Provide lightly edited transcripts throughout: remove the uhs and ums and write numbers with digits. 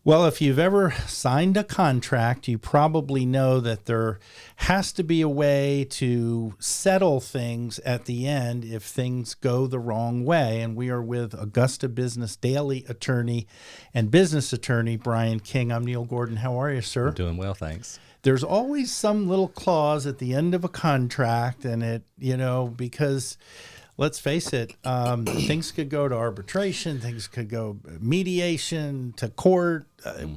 Well, if you've ever signed a contract, you probably know that there has to be a way to settle things at the end if things go the wrong way. And we are with Augusta Business Daily attorney and business attorney Brian King. I'm Neil Gordon. How are you, sir? I'm doing well, thanks. There's always some little clause at the end of a contract, and because let's face it, things could go to arbitration, things could go mediation to court.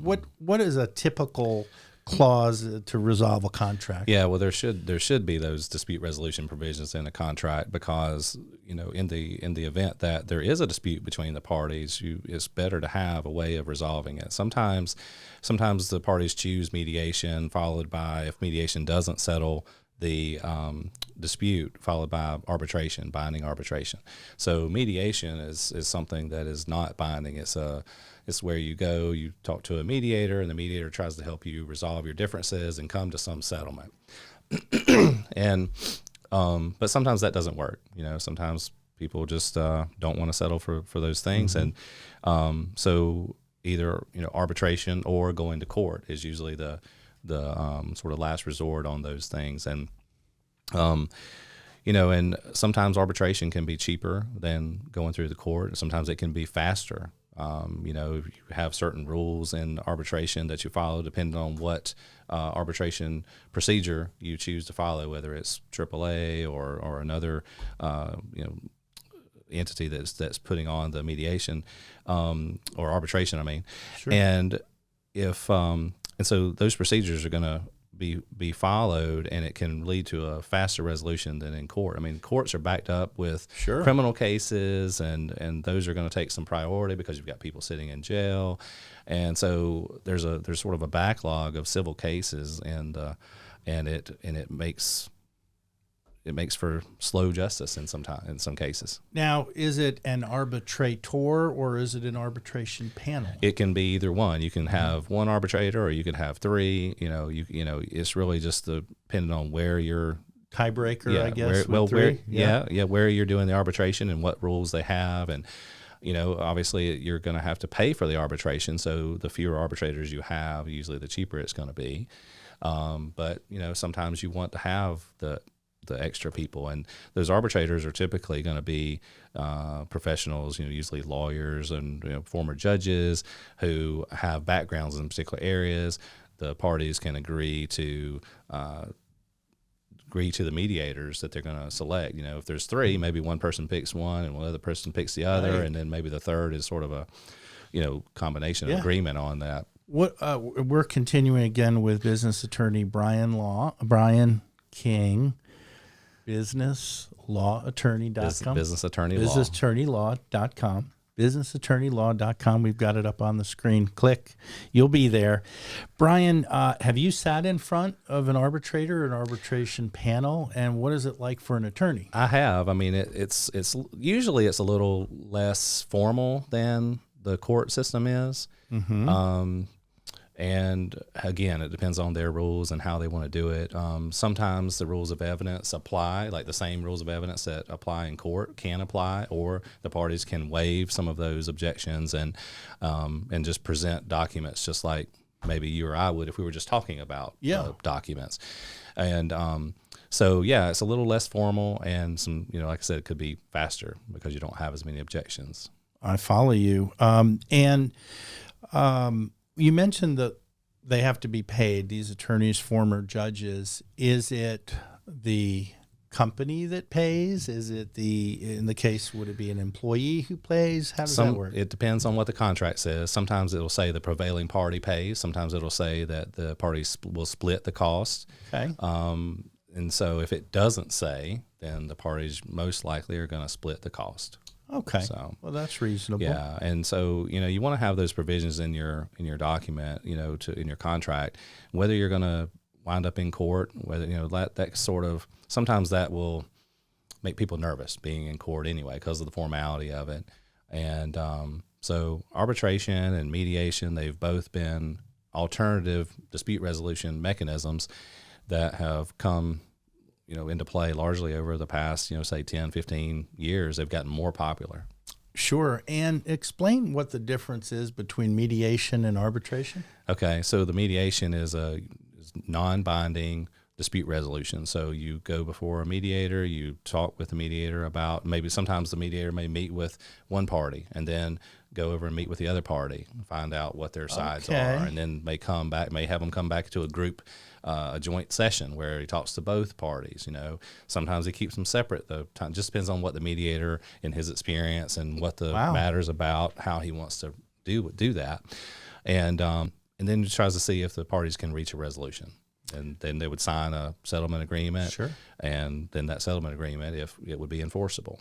What is a typical clause to resolve a contract? Yeah, well, there should be those dispute resolution provisions in a contract because in the event that there is a dispute between the parties, it's better to have a way of resolving it. Sometimes the parties choose mediation, followed by, if mediation doesn't settle the dispute, followed by arbitration, binding arbitration. So mediation is something that is not binding. It's where you go, you talk to a mediator, and the mediator tries to help you resolve your differences and come to some settlement. And but sometimes that doesn't work. Sometimes people just don't want to settle for those things, and so either arbitration or going to court is usually the sort of last resort on those things. And and sometimes arbitration can be cheaper than going through the court. Sometimes it can be faster. You have certain rules in arbitration that you follow depending on what arbitration procedure you choose to follow, whether it's AAA or another entity that's putting on the mediation or arbitration. I mean, Sure. And if and so those procedures are going to be followed, and it can lead to a faster resolution than in court. I mean, courts are backed up with Sure. criminal cases, and those are going to take some priority because you've got people sitting in jail, and so there's sort of a backlog of civil cases, and it makes for slow justice in some cases. Now, is it an arbitrator or is it an arbitration panel? It can be either one. You can have one arbitrator, or you can have three. It's really just depending on where you're Tiebreaker, I guess. Where you're doing the arbitration and what rules they have, and obviously you're going to have to pay for the arbitration. So the fewer arbitrators you have, usually the cheaper it's going to be. But sometimes you want to have the extra people, and those arbitrators are typically going to be professionals, usually lawyers and former judges who have backgrounds in particular areas. The parties can agree to the mediators that they're going to select. If there's three, maybe one person picks one and one other person picks the other, Right. and then maybe the third is sort of a combination of agreement on that. We're continuing again with business attorney Brian King. BusinessLawAttorney.com. Business attorney law. BusinessAttorneyLaw.com. BusinessAttorneyLaw.com. We've got it up on the screen. Click. You'll be there. Brian, have you sat in front of an arbitrator, an arbitration panel, and what is it like for an attorney? I have. I mean, it's usually it's a little less formal than the court system is. Mm-hmm. And again, it depends on their rules and how they want to do it. Sometimes the rules of evidence apply, like the same rules of evidence that apply in court can apply, or the parties can waive some of those objections and just present documents just like maybe you or I would if we were just talking about documents. And so, it's a little less formal, and some, like I said, it could be faster because you don't have as many objections. I follow you. You mentioned that they have to be paid, these attorneys, former judges. Is it the company that pays? Is it in the case, would it be an employee who pays? How does that work? It depends on what the contract says. Sometimes it'll say the prevailing party pays. Sometimes it'll say that the parties will split the cost. Okay. And so if it doesn't say, then the parties most likely are going to split the cost. Okay. So, well, that's reasonable. Yeah, and so you want to have those provisions in your document, in your contract, whether you're going to wind up in court, whether that sort of, sometimes that will make people nervous being in court anyway because of the formality of it, and so arbitration and mediation, they've both been alternative dispute resolution mechanisms that have come into play largely over the past, say 10, 15 years. They've gotten more popular. Sure. And explain what the difference is between mediation and arbitration. Okay, so the mediation is non-binding dispute resolution. So you go before a mediator, you talk with the mediator about, maybe sometimes the mediator may meet with one party and then go over and meet with the other party and find out what their sides are, and then may have them come back to a group, a joint session where he talks to both parties. Sometimes he keeps them separate. Just depends on what the mediator, in his experience, and what the matter's about, how he wants to do that, and then he tries to see if the parties can reach a resolution. And then they would sign a settlement agreement. Sure. And then that settlement agreement, if it would be enforceable.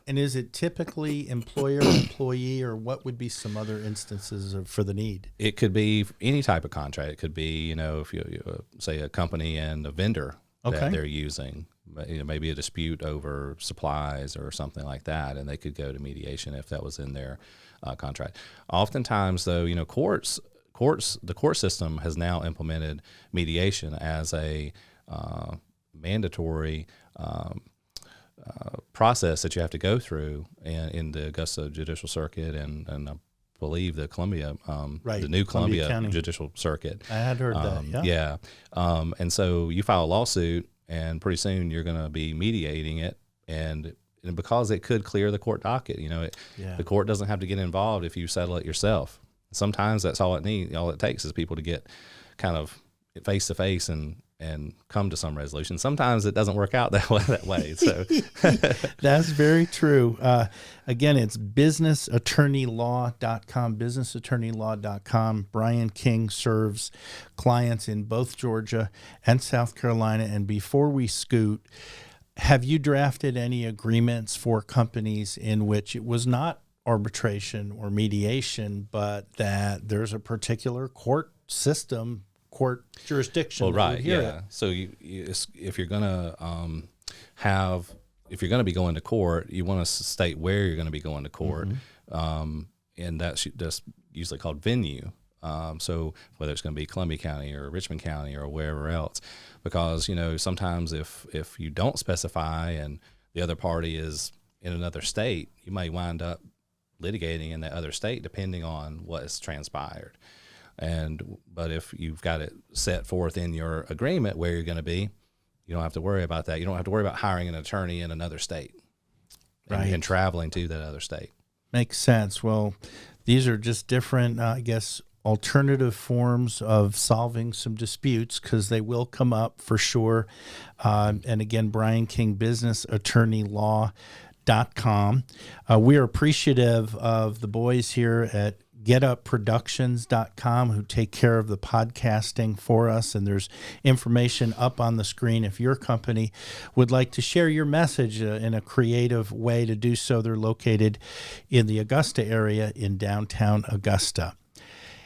And is it typically employer-employee, or what would be some other instances for the need? It could be any type of contract. It could be, if you say a company and a vendor that they're using, maybe a dispute over supplies or something like that, and they could go to mediation if that was in their contract. Oftentimes, though, the court system has now implemented mediation as a mandatory process that you have to go through in the Augusta Judicial Circuit and I believe the Columbia, the new Columbia Judicial Circuit. I had heard that. Yeah. And so you file a lawsuit, and pretty soon you're going to be mediating it, and because it could clear the court docket. The court doesn't have to get involved if you settle it yourself. Sometimes that's all it needs. All it takes is people to get kind of face to face and come to some resolution. Sometimes it doesn't work out that way. So that's very true. Again, it's businessattorneylaw.com, businessattorneylaw.com. Brian King serves clients in both Georgia and South Carolina. And before we scoot, have you drafted any agreements for companies in which it was not arbitration or mediation, but that there's a particular court system, court jurisdiction? Well, right, yeah. So if you're gonna be going to court, you want to state where you're going to be going to court, and that's usually called venue. So whether it's going to be Columbia County or Richmond County or wherever else, because sometimes if you don't specify and the other party is in another state, you may wind up litigating in that other state depending on what has transpired. But if you've got it set forth in your agreement where you're going to be, you don't have to worry about that. You don't have to worry about hiring an attorney in another state and traveling to that other state. Makes sense. Well, these are just different, alternative forms of solving some disputes, because they will come up for sure. And again, Brian King, businessattorneylaw.com. We are appreciative of the boys here at getupproductions.com who take care of the podcasting for us, and there's information up on the screen if your company would like to share your message in a creative way to do so. They're located in the Augusta area in downtown Augusta.